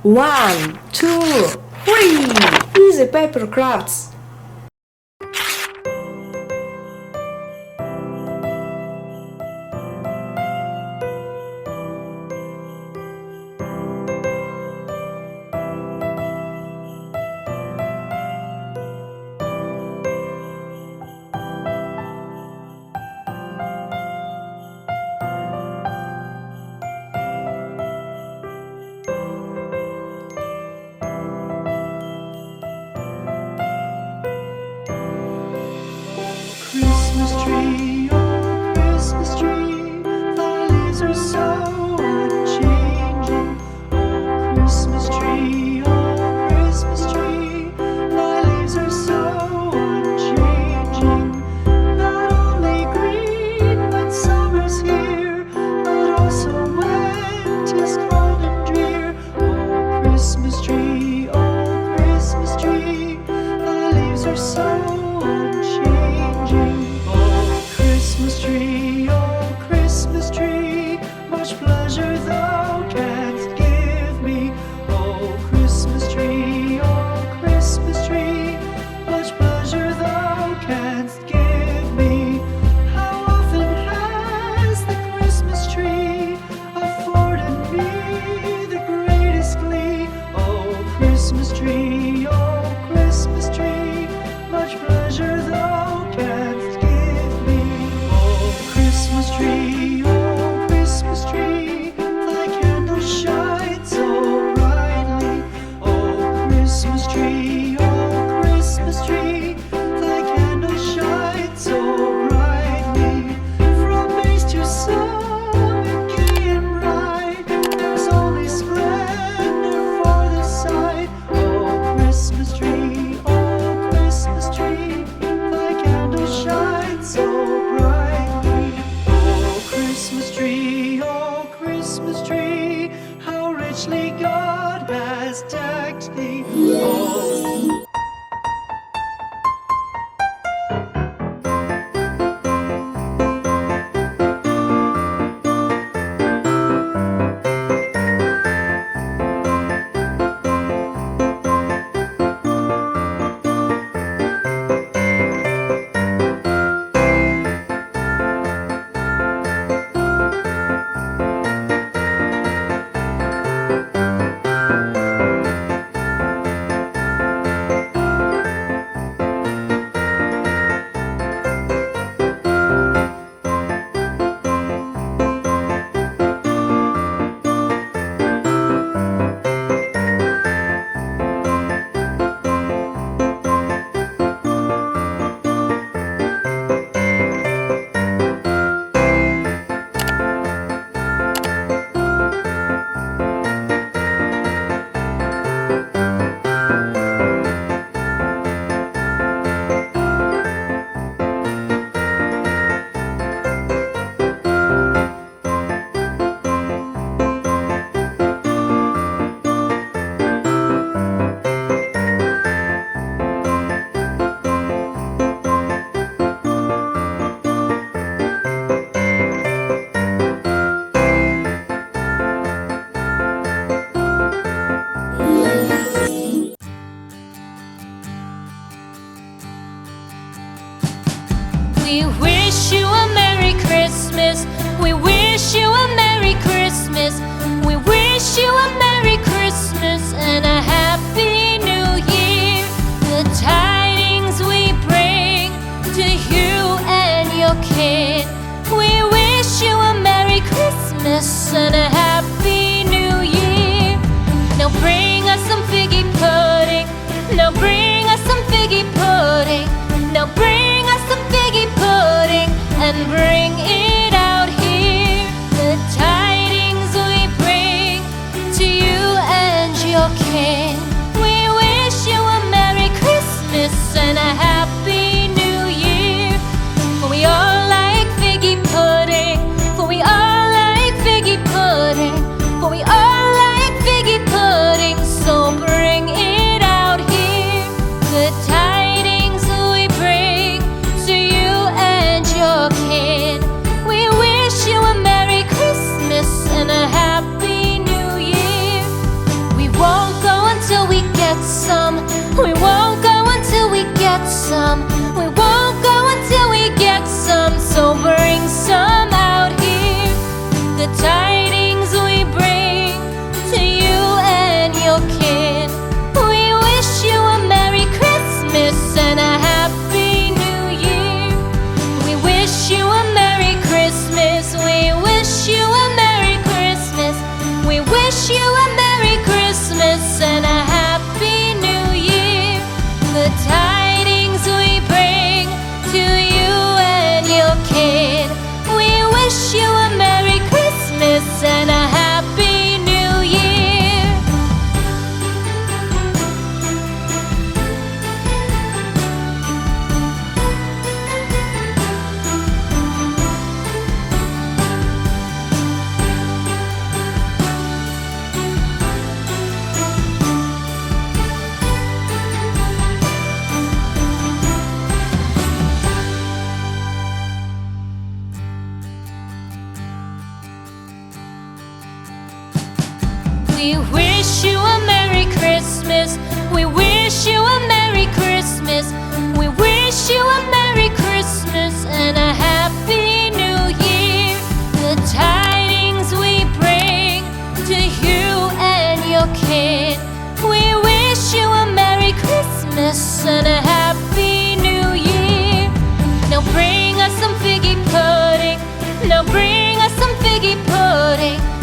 1, 2, 3. Easy paper crafts. Christmas tree, oh Christmas tree, thy leaves are so unchanging. Oh Christmas tree, thy leaves are so unchanging. Not only green when summer's here, but also when 'tis cold and drear. Oh Christmas tree, thy leaves are so unchanging. Oh Christmas tree, much pleasure thou canst give me. Oh Christmas tree, much pleasure thou canst give me. How often has the Christmas tree afforded me the greatest glee? Oh Christmas tree, much pleasure thou canst give me. Oh Christmas tree, thy candle shines so brightly. Oh Christmas tree, thy candle shines so brightly. From base to summit, gay and bright, there's only splendor for the sight. Oh Christmas tree, thy candle shines so brightly. Oh Christmas tree, how richly God has decked thee. Oh. We wish you a Merry Christmas. We wish you a Merry Christmas. We wish you a Merry Christmas and a Happy New Year. The tidings we bring to you and your kid. We wish you a Merry Christmas and a Happy New Year. Now bring us some figgy pudding. Now bring us some figgy pudding. Now bring us some figgy pudding and bring it out here. The tidings we bring to you and your kin. We wish you a Merry Christmas and a Happy New Year. For we all like figgy pudding. For we all like figgy pudding. wish you a Merry Christmas. We wish you a Merry Christmas. We wish you a Merry Christmas and a Happy New Year. The tidings we bring to you and your kid. We wish you a Merry Christmas and a Happy New Year. Now bring us some figgy pudding. Now bring us some figgy pudding.